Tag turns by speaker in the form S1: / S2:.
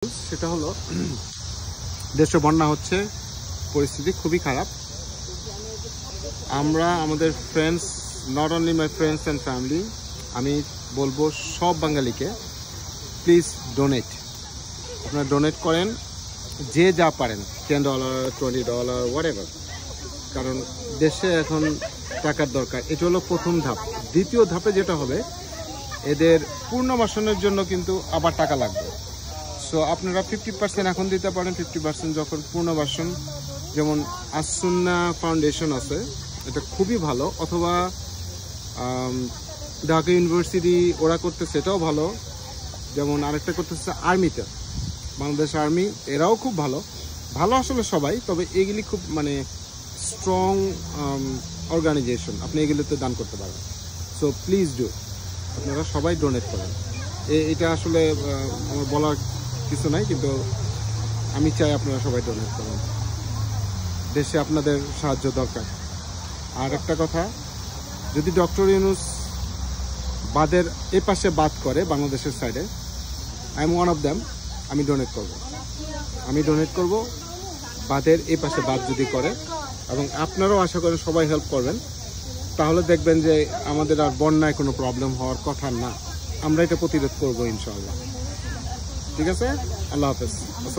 S1: সেটা হলো দেশে বন্যা হচ্ছে, পরিস্থিতি খুবই খারাপ। আমরা আমাদের friends, not only my friends and family, আমি বলবো সব বাঙালিকে প্লিজ ডোনেট। আপনারা ডোনেট করেন যে যা পারেন, $10, $20, হোয়াটএভার। কারণ দেশে এখন টাকার দরকার। এটা হলো প্রথম ধাপ। দ্বিতীয় ধাপে যেটা হবে, এদের পুনর্বাসনের জন্য কিন্তু আবার টাকা লাগবে। সো আপনারা 50% এখন দিতে পারেন, 50% যখন পুনর্বাসন, যেমন আসুন্না ফাউন্ডেশন আছে, এটা খুবই ভালো, অথবা ঢাকা ইউনিভার্সিটি ওরা করতেছে, এটাও ভালো। যেমন আরেকটা করতেছে আর্মিতে, বাংলাদেশ আর্মি, এরাও খুব ভালো ভালো আসলে সবাই, তবে এগুলি খুব স্ট্রং অর্গানাইজেশন, আপনি এগুলোতে দান করতে পারেন। সো প্লিজ ডু, আপনারা সবাই ডোনেট করেন। এটা আসলে আমার বলার কিছু নাই, কিন্তু আমি চাই আপনারা সবাই ডোনেট করেন, দেশে আপনাদের সাহায্য দরকার। আর একটা কথা, যদি ডক্টর ইউনূস বাদের এ পাশে বাদ করে বাংলাদেশের সাইডে, I am one of them, আমি ডোনেট করব বাদের এ পাশে বাদ যদি করে, এবং আপনারাও আশা করেন সবাই হেল্প করবেন, তাহলে দেখবেন যে আমাদের আর বন্যায় কোনো প্রবলেম হওয়ার কথা না। আমরা এটা প্রতিরোধ করবো ইনশাআল্লাহ। ঠিক আছে, আল্লাহ হাফেজ।